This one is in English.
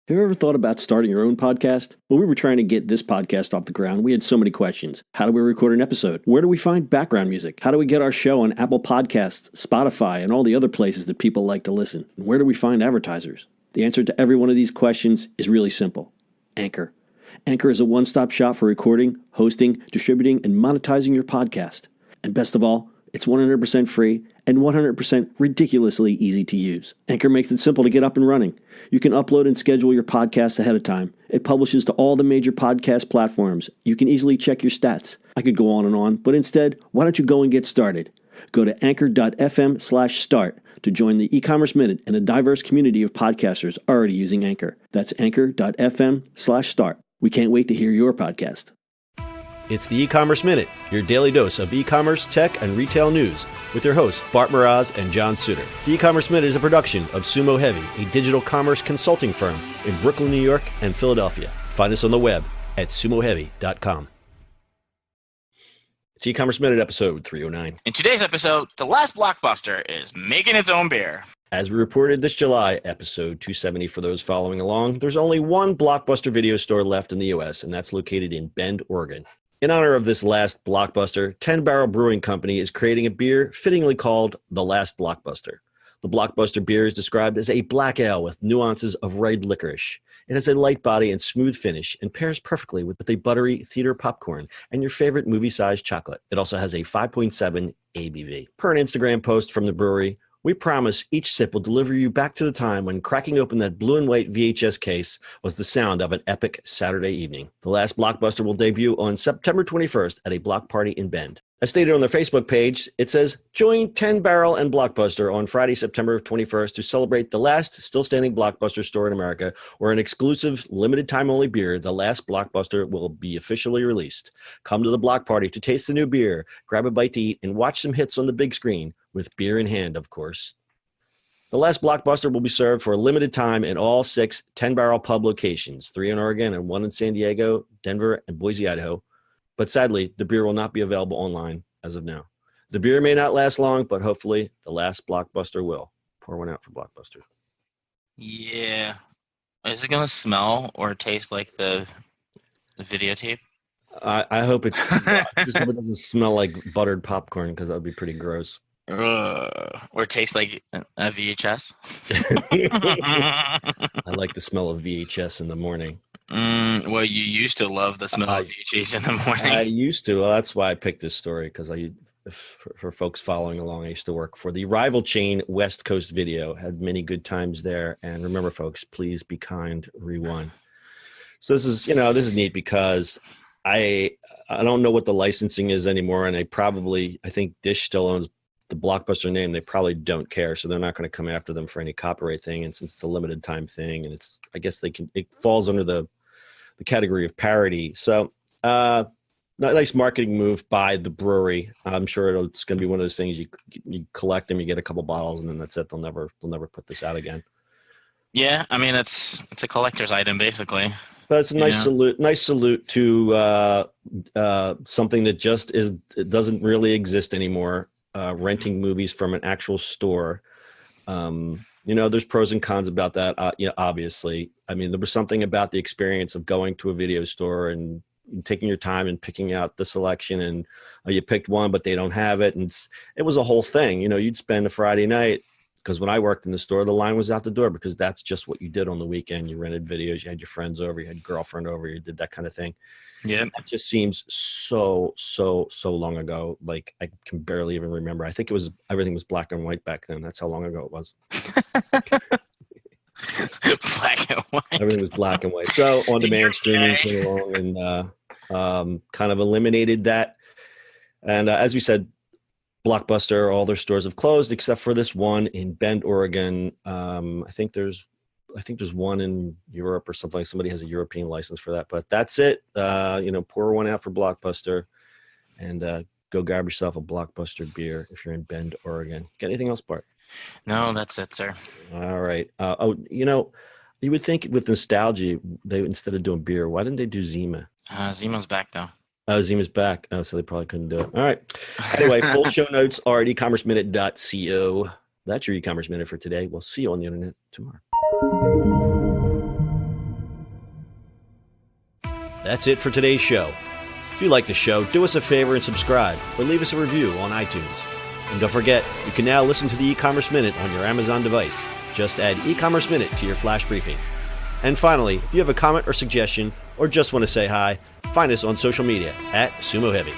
Have you ever thought about starting your own podcast? When we were trying to get this podcast off the ground, we had so many questions. How do we record an episode? Where do we find background music? How do we get our show on Apple Podcasts, Spotify, and all the other places that people like to listen? And where do we find advertisers? The answer to every one of these questions is really simple. Anchor. Anchor is a one-stop shop for recording, hosting, distributing, and monetizing your podcast. And best of all, it's 100% free and 100% ridiculously easy to use. Anchor makes it simple to get up and running. You can upload and schedule your podcasts ahead of time. It publishes to all the major podcast platforms. You can easily check your stats. I could go on, but instead, why don't you go and get started? Go to anchor.fm/start to join the e-commerce minute and a diverse community of podcasters already using Anchor. That's anchor.fm/start. We can't wait to hear your podcast. It's the E-commerce Minute, your daily dose of e-commerce, tech, and retail news with your hosts, Bart Mraz and John Suter. The E-commerce Minute is a production of Sumo Heavy, a digital commerce consulting firm in Brooklyn, New York, and Philadelphia. Find us on the web at sumoheavy.com. It's E-commerce Minute episode 309. In today's episode, the Last Blockbuster is making its own beer. As we reported this July, episode 270 for those following along, there's only one Blockbuster video store left in the U.S., and that's located in Bend, Oregon. In honor of this Last Blockbuster, 10 Barrel Brewing Company is creating a beer fittingly called the Last Blockbuster. The Blockbuster beer is described as a black ale with nuances of red licorice. It has a light body and smooth finish and pairs perfectly with a buttery theater popcorn and your favorite movie-sized chocolate. It also has a 5.7 ABV. Per an Instagram post from the brewery, we promise each sip will deliver you back to the time when cracking open that blue and white VHS case was the sound of an epic Saturday evening. The Last Blockbuster will debut on September 21st at a block party in Bend. As stated on their Facebook page, it says, join 10 Barrel and Blockbuster on Friday, September 21st to celebrate the last still standing Blockbuster store in America, where an exclusive limited time only beer, the Last Blockbuster, will be officially released. Come to the block party to taste the new beer, grab a bite to eat, and watch some hits on the big screen, with beer in hand, of course. The Last Blockbuster will be served for a limited time in all 6 10 Barrel pub locations, 3 in Oregon and 1 in San Diego, Denver, and Boise, Idaho. But sadly, the beer will not be available online as of now. The beer may not last long, but hopefully the Last Blockbuster will. Pour one out for Blockbuster. Yeah. Is it going to smell or taste like the videotape? I hope it, just hope it doesn't smell like buttered popcorn, because that would be pretty gross. Or taste like a VHS? I like the smell of VHS in the morning. Well, you used to love the smell of VHS in the morning. I used to. Well, that's why I picked this story, because for folks following along, I used to work for the rival chain West Coast Video. Had many good times there. And remember, folks, please be kind. Rewind. So this is neat, because I don't know what the licensing is anymore, and I think Dish still owns the Blockbuster name. They probably don't care, so they're not going to come after them for any copyright thing. And since it's a limited time thing, and I guess it falls under the category of parody. So, nice marketing move by the brewery. I'm sure it's going to be one of those things you collect them, you get a couple bottles, and then that's it. They'll never put this out again. Yeah, I mean it's a collector's item basically. But it's a nice salute to something that it doesn't really exist anymore. Renting movies from an actual store. There's pros and cons about that. Obviously. I mean, there was something about the experience of going to a video store and taking your time and picking out the selection, and you picked one, but they don't have it. And it was a whole thing. You'd spend a Friday night, because when I worked in the store, the line was out the door, because that's just what you did on the weekend. You rented videos, you had your friends over, you had your girlfriend over, you did that kind of thing. Yeah. That just seems so long ago. Like, I can barely even remember. I think everything was black and white back then. That's how long ago it was. Black and white. Everything was black and white. So on-demand streaming came along and kind of eliminated that. And as we said, Blockbuster, all their stores have closed except for this one in Bend, Oregon. I think there's one in Europe or something. Somebody has a European license for that, but that's it. Pour one out for Blockbuster, and go grab yourself a Blockbuster beer if you're in Bend, Oregon. Got anything else, Bart? No, that's it, sir. All right. You would think with nostalgia, they, instead of doing beer, why didn't they do Zima? Zima's back though. Oh, Zima's back. Oh, so they probably couldn't do it. All right. Anyway, full show notes are at ecommerceminute.co. That's your e-commerce minute for today. We'll see you on the internet tomorrow. That's it for today's show. If you like the show, do us a favor and subscribe, or leave us a review on iTunes. And don't forget, you can now listen to the e-commerce minute on your Amazon device. Just add e-commerce minute to your flash briefing. And finally, if you have a comment or suggestion, or just want to say hi, find us on social media at Sumo Heavy.